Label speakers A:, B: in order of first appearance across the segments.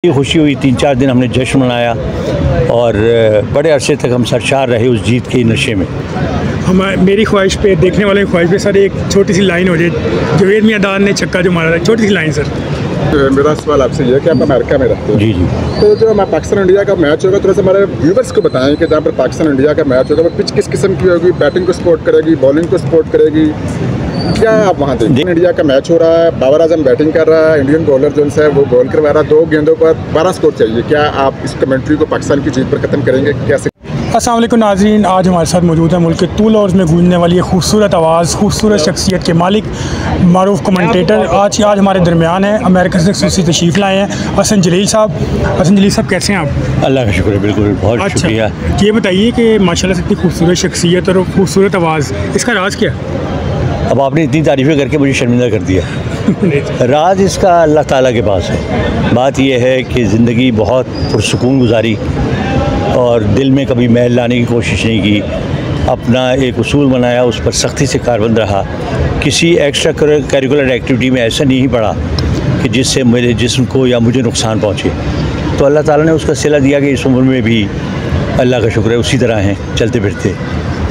A: खुशी हुई। 3-4 दिन हमने जश्न मनाया और बड़े अरसे तक हम सरशार रहे उस जीत के नशे में।
B: मेरी ख्वाहिश पे, देखने वाले की ख्वाहिश पे सर एक छोटी सी लाइन हो जाए। जवेद मियांदाद ने छक्का जो मारा था, छोटी सी लाइन सर।
C: मेरा सवाल आपसे ये है कि आप अमेरिका में रहते हैं।
A: जी जी।
C: तो जो हमारा पाकिस्तान इंडिया का मैच होगा, थोड़ा सा हमारे व्यूवर्स को बताएं कि जहाँ पर पाकिस्तान इंडिया का मैच होगा वो पिच किस किस्म की होगी, बैटिंग को सपोर्ट करेगी, बॉलिंग को सपोर्ट करेगी, क्या आप वहाँ देखें? इंडिया का मैच हो रहा है, बाबर आजम बैटिंग कर रहा है, इंडियन बॉलर जो है वो बॉल करवा रहा है, 2 गेंदों पर 12 स्कोर चाहिए। क्या आप इस कमेंट्री को पाकिस्तान की जीत पर ख़त्म करेंगे? कैसे?
B: अस्सलाम वालेकुम नाज़रीन, आज हमारे साथ मौजूद है मुल्क के तूल और में गूंजने वाली खूबसूरत आवाज़, खूबसूरत शख्सियत के मालिक, मारूफ कमेंटेटर आज हमारे दरमियान है। अमेरिका से खुसूसी तशरीफ़ लाए हैं हसन जलील साहब। हसन जलील साहब कैसे हैं आप?
A: अल्लाह का शुक्र है, बिल्कुल बहुत शुक्रिया।
B: ये बताइए कि माशाल्लाह से इतनी खूबसूरत शख्सियत और खूबसूरत आवाज़, इसका राज क्या?
A: अब आपने इतनी तारीफ़ें करके मुझे शर्मिंदा कर दिया। राज इसका अल्लाह ताला के पास है। बात यह है कि ज़िंदगी बहुत पुरसुकून गुजारी और दिल में कभी मैल लाने की कोशिश नहीं की। अपना एक उसूल बनाया, उस पर सख्ती से कारबंद रहा। किसी एक्स्ट्रा करिकुलर एक्टिविटी में ऐसा नहीं पड़ा कि जिससे मेरे जिस्म को या मुझे नुकसान पहुँचे। तो अल्लाह ताला ने उसका सिला दिया कि इस उम्र में भी अल्लाह का शुक्र है उसी तरह हैं, चलते फिरते।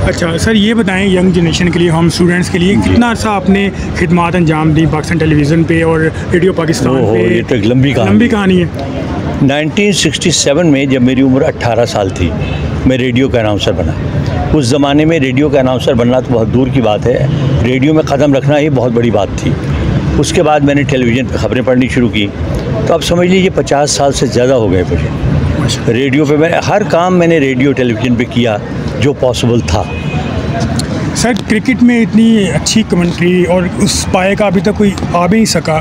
B: अच्छा सर, ये बताएं यंग जनरेशन के लिए, हम स्टूडेंट्स के लिए कितना अर्सा आपने खिदमात अंजाम दी पाकिस्तान टेलीविज़न पे और रेडियो पाकिस्तान पे?
A: ये तो एक लंबी कहानी
B: है।
A: 1967 में जब मेरी उम्र 18 साल थी, मैं रेडियो का अनाउंसर बना। उस ज़माने में रेडियो का अनाउंसर बनना तो बहुत दूर की बात है, रेडियो में कदम रखना ही बहुत बड़ी बात थी। उसके बाद मैंने टेलीविज़न पर ख़बरें पढ़नी शुरू की, तो अब समझ लीजिए 50 साल से ज़्यादा हो गए मुझे। रेडियो पे मैंने हर काम मैंने रेडियो टेलीविज़न पे किया जो पॉसिबल था।
B: सर, क्रिकेट में इतनी अच्छी कमेंट्री और उस पाए का अभी तक कोई आ भी नहीं सका,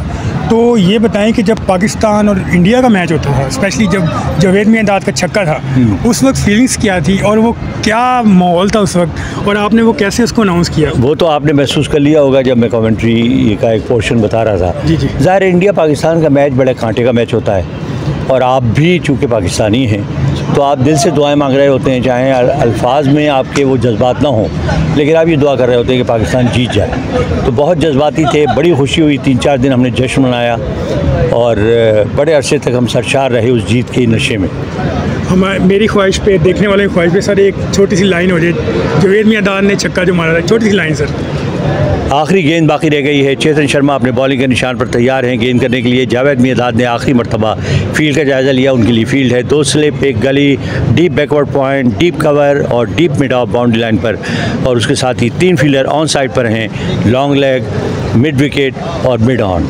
B: तो ये बताएं कि जब पाकिस्तान और इंडिया का मैच होता था, स्पेशली जब जवेद मियांदाद का छक्का था, उस वक्त फीलिंग्स क्या थी और वो क्या माहौल था उस वक्त, और आपने वो कैसे उसको अनाउंस किया?
A: वो तो आपने महसूस कर लिया होगा जब मैं कमेंट्री का एक पोर्शन बता रहा था।
B: जी जी।
A: ज़ाहिर इंडिया पाकिस्तान का मैच बड़े कांटे का मैच होता है और आप भी चूँकि पाकिस्तानी हैं तो आप दिल से दुआएं मांग रहे होते हैं, चाहे अल्फाज में आपके वो जज्बात ना हों, लेकिन आप ये दुआ कर रहे होते हैं कि पाकिस्तान जीत जाए। तो बहुत जज्बाती थे, बड़ी खुशी हुई। 3-4 दिन हमने जश्न मनाया और बड़े अरसे तक हम सरशार रहे उस जीत के नशे में।
B: मेरी ख्वाहिश पे, देखने वाले की ख्वाहिश पे सर एक छोटी सी लाइन हो जाए। जवेद मियांदाद ने छक्का जो मारा था, छोटी सी लाइन सर।
A: आखिरी गेंद बाकी रह गई है। चेतन शर्मा अपने बॉलिंग के निशान पर तैयार हैं गेंद करने के लिए। जावेद मियांदाद ने आखिरी मरतबा फील्ड का जायज़ा लिया। उनके लिए फील्ड है 2 slip, 1 gully, deep backward point, deep cover और deep mid off boundary line पर, और उसके साथ ही 3 फील्डर ऑन साइड पर हैं, लॉन्ग लेग, मिड विकेट और मिड ऑन।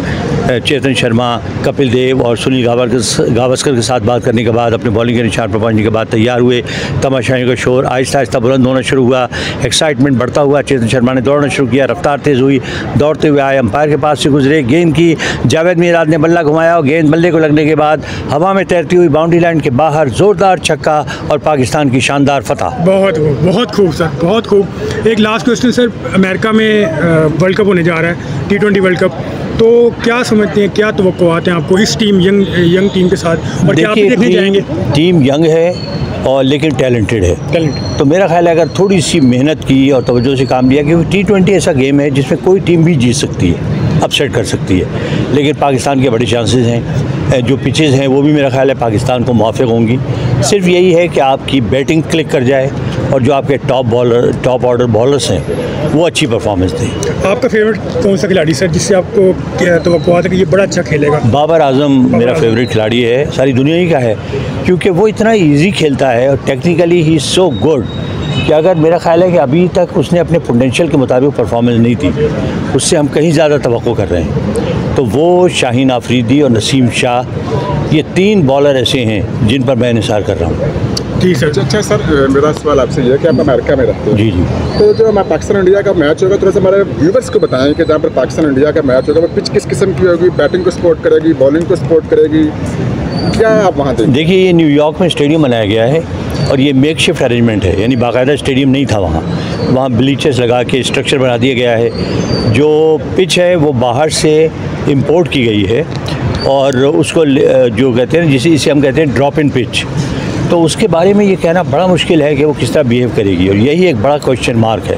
A: चेतन शर्मा, कपिल देव और सुनील गावस्कर के साथ बात करने के बाद अपने बॉलिंग के निशान पर पहुंचने के बाद तैयार हुए। तमाशाइयों का शोर आहिस्ता आहिस्ता बुलंद होना शुरू हुआ, एक्साइटमेंट बढ़ता हुआ। चेतन शर्मा ने दौड़ना शुरू किया, रफ्तार तेज़ हुई, दौड़ते हुए आए, अंपायर के पास से गुजरे, गेंद की जावेद मियांदाद ने बल्ला घुमाया और गेंद बल्ले को लगने के बाद हवा में तैरती हुई बाउंड्री लाइन के बाहर ज़ोरदार छक्का और पाकिस्तान की शानदार फतह।
B: बहुत खूब सर, बहुत खूब। एक लास्ट क्वेश्चन सर, अमेरिका में वर्ल्ड कप होने जा रहा है, T20 वर्ल्ड कप, तो क्या समझते हैं, क्या तवक्कुआत हैं आपको इस टीम यंग टीम के साथ, और क्या आप देखने जाएंगे?
A: टीम यंग है और लेकिन टैलेंटेड है। तो मेरा ख्याल है अगर थोड़ी सी मेहनत की और तवज्जो से काम लिया, क्योंकि T20 ऐसा गेम है जिसमें कोई टीम भी जीत सकती है, अपसेट कर सकती है, लेकिन पाकिस्तान के बड़े चांसेस हैं। जो पिचेज़ हैं वो भी मेरा ख्याल है पाकिस्तान को मुआफ़िक होंगी। सिर्फ यही है कि आपकी बैटिंग क्लिक कर जाए और जो आपके टॉप ऑर्डर बॉलर्स हैं वो अच्छी परफॉर्मेंस दें।
B: आपका फेवरेट कौन सा खिलाड़ी सर जिससे आपको तवक्कुआत है कि ये बड़ा अच्छा खेलेगा?
A: बाबर आजम मेरा फेवरेट खिलाड़ी है, सारी दुनिया ही का है, क्योंकि वो इतना इजी खेलता है और टेक्निकली ही सो गुड कि अगर मेरा ख्याल है कि अभी तक उसने अपने पोटेंशियल के मुताबिक परफॉर्मेंस नहीं दी, उससे हम कहीं ज़्यादा तवक्को कर रहे हैं। तो वो शाहीन आफरीदी और नसीम शाह, ये 3 बॉलर ऐसे हैं जिन पर मैं निसार कर रहा हूँ।
B: जी सर।
C: अच्छा सर, मेरा सवाल आपसे ये है कि आप अमेरिका में रहते हैं।
A: जी जी।
C: तो जो हमारा पाकिस्तान इंडिया का मैच होगा, थोड़ा सा हमारे व्यूवर्स को बताएं कि जहाँ पर पाकिस्तान इंडिया का मैच होगा वो पिच किस किस्म की होगी, बैटिंग को सपोर्ट करेगी, बॉलिंग को सपोर्ट करेगी, क्या आप वहाँ देखें?
A: देखिए, ये न्यूयॉर्क में स्टेडियम बनाया गया है और ये मेकशिफ्ट अरेंजमेंट है, यानी बाकायदा स्टेडियम नहीं था वहाँ ब्लीचर्स लगा के स्ट्रक्चर बना दिया गया है। जो पिच है वो बाहर से इंपोर्ट की गई है और उसको जो कहते हैं इसे हम कहते हैं ड्रॉप इन पिच, तो उसके बारे में ये कहना बड़ा मुश्किल है कि वो किस तरह बिहेव करेगी, और यही एक बड़ा क्वेश्चन मार्क है।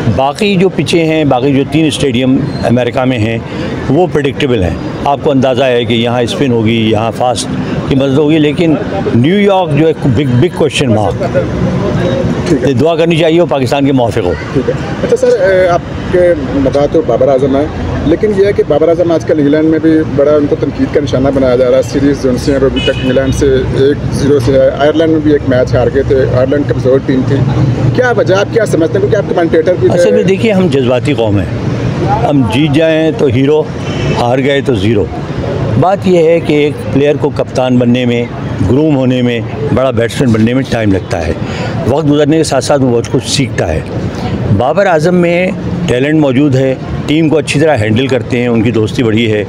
A: बाकी जो पिचें हैं, बाकी जो 3 स्टेडियम अमेरिका में हैं, वो प्रेडिक्टेबल हैं। आपको अंदाज़ा है कि यहाँ स्पिन होगी, यहाँ फास्ट की मदद होगी, लेकिन न्यूयॉर्क जो एक बिग क्वेश्चन मार्क, दुआ करनी चाहिए वो पाकिस्तान के मुवाफिक हो।
C: ठीक है। अच्छा सर, आपके मदा तो बाबर आजम है, लेकिन यह है कि बाबर आजम आजकल इंग्लैंड में भी बड़ा उनको तनकीद का निशाना बनाया जा रहा है। सीरीज़ जो उनसे अभी तक इंग्लैंड से 1-0 से है। आयरलैंड में भी एक मैच हार गए थे, आयरलैंड कमज़ोर टीम थी। क्या वजह, आप क्या समझते हैं? क्योंकि आप कमेंटेटर भी
A: असल में देखिए, हम जज्बाती कौम है, हम जीत जाएँ तो हीरो, हार गए तो ज़ीरो। बात यह है कि एक प्लेयर को कप्तान बनने में, ग्रूम होने में, बड़ा बैट्समैन बनने में टाइम लगता है। वक्त गुजरने के साथ साथ वो बहुत कुछ सीखता है। बाबर आजम में टैलेंट मौजूद है, टीम को अच्छी तरह हैंडल करते हैं, उनकी दोस्ती बढ़ी है,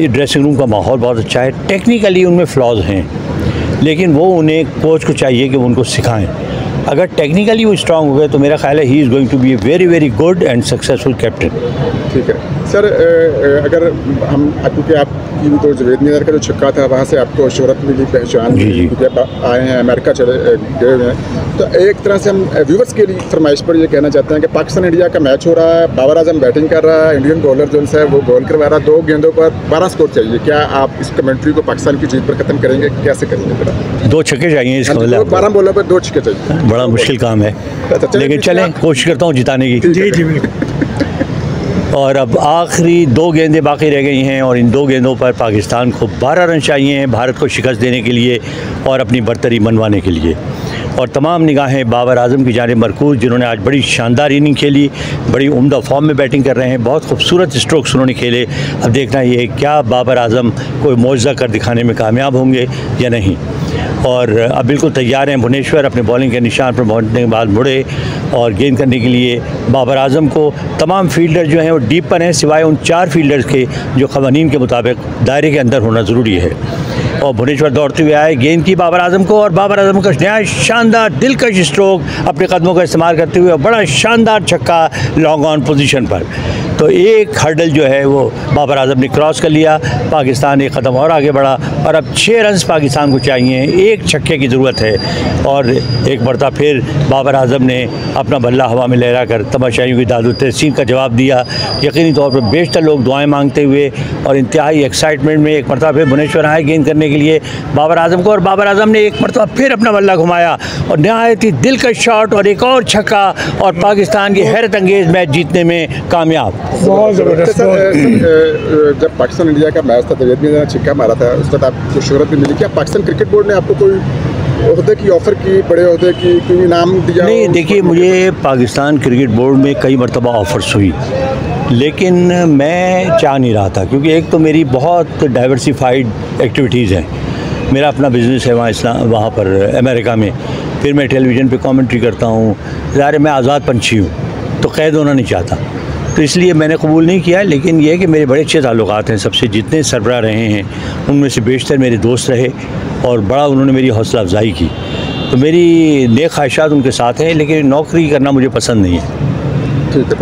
A: ड्रेसिंग रूम का माहौल बहुत अच्छा है। टेक्निकली उनमें फ्लॉज हैं, लेकिन वो उन्हें कोच को चाहिए कि वो उनको सिखाएं। अगर टेक्निकली वो स्ट्रांग हो गए तो मेरा ख्याल है he is going to be a very good and successful captain.
C: ठीक है सर, अगर हम, क्योंकि आप तो जवेद मियां का जो छक्का था वहाँ से आपको शोहरत मिली, पहचान मिली, क्योंकि आप आए हैं अमेरिका चले गए हुए हैं, तो एक तरह से हम व्यूवर्स के लिए फरमाइश पर ये कहना चाहते हैं कि पाकिस्तान इंडिया का मैच हो रहा है, बाबर आजम बैटिंग कर रहा है, इंडियन बॉलर जो है वो बॉल करवा रहा है, 2 गेंदों पर 12 स्कोर चाहिए। क्या आप इस कमेंट्री को पाकिस्तान की जीत पर ख़त्म करेंगे? कैसे करेंगे?
A: 2 छक्के चाहिए इसका मतलब,
C: 12 बॉलर पर 2 छक्के चाहिए।
A: बड़ा मुश्किल काम है, लेकिन चलें, कोशिश करता हूँ जिताने की।
B: जी जी बिल्कुल।
A: और अब आखिरी 2 गेंदें बाकी रह गई हैं और इन 2 गेंदों पर पाकिस्तान को 12 रन चाहिए हैं भारत को शिकस्त देने के लिए और अपनी बरतरी मनवाने के लिए। और तमाम निगाहें बाबर आजम की जानिब मरकूज़, जिन्होंने आज बड़ी शानदार इनिंग खेली, बड़ी उम्दा फॉर्म में बैटिंग कर रहे हैं, बहुत खूबसूरत स्ट्रोक्स उन्होंने खेले। अब देखना ये क्या बाबर आजम कोई मौजज़ा कर दिखाने में कामयाब होंगे या नहीं। और अब बिल्कुल तैयार हैं भुवनेश्वर, अपने बॉलिंग के निशान पर पहुंचने के बाद मुड़े और गेंद करने के लिए। बाबर आजम को तमाम फील्डर जो हैं वो डीप पर हैं, सिवाय उन 4 फील्डर्स के जो क़वानीन के मुताबिक दायरे के अंदर होना ज़रूरी है। और भुवनेश्वर दौड़ते हुए आए, गेंद की बाबर आजम को, और बाबर आजम का नया शानदार दिलकश स्ट्रोक अपने कदमों का इस्तेमाल करते हुए बड़ा शानदार छक्का लॉन्ग ऑन पोजीशन पर। तो एक हर्डल जो है वो बाबर आजम ने क्रॉस कर लिया, पाकिस्तान एक कदम और आगे बढ़ा और अब 6 रन पाकिस्तान को चाहिए, 1 छक्के की ज़रूरत है। और एक मरतबा फिर बाबर आजम ने अपना बल्ला हवा में लहरा कर तमाशाइयों की दादू तहसीन का जवाब दिया। यकीनी तौर पर बेशतर लोग दुआएं मांगते हुए और इंतहाई एक्साइटमेंट में एक मरतबा फिर भुवनेश्वर आए गेंद करने के लिए बाबर आजम को, और बाबर आजम ने एक मरतबा फिर अपना बल्ला घुमाया और नहायत ही दिलकश शॉट और एक और छक्का, और पाकिस्तान की हैरत अंगेज़ मैच जीतने में कामयाब।
B: बहुत ज़बरदस्त।
C: जब पाकिस्तान इंडिया का मैच था, जवेद मियां ने छक्का मारा था, उस वक्त आपको शोहरत भी मिली। क्या पाकिस्तान क्रिकेट बोर्ड ने आपको कोई ओहदे की ऑफ़र की, बड़े ओहदे की कोई इनाम दिया?
A: नहीं, देखिए, मुझे पाकिस्तान क्रिकेट बोर्ड में कई मरतबा ऑफ़र्स हुई, लेकिन मैं चाह नहीं रहा था, क्योंकि एक तो मेरी बहुत डाइवर्सिफाइड एक्टिविटीज़ हैं। मेरा अपना बिज़नेस है वहाँ पर अमेरिका में, फिर मैं टेलीविज़न पे कमेंट्री करता हूँ। ज़ाहिर मैं आज़ाद पंछी हूँ, तो क़ैद होना नहीं चाहता, तो इसलिए मैंने कबूल नहीं किया। लेकिन यह है कि मेरे बड़े अच्छे ताल्लुकात हैं सबसे, जितने सरबराह रहे हैं उनमें से बेशतर मेरे दोस्त रहे और बड़ा उन्होंने मेरी हौसला अफजाई की। तो मेरी नेक ख्वाहिशात उनके साथ हैं, लेकिन नौकरी करना मुझे पसंद नहीं है।
C: ठीक है।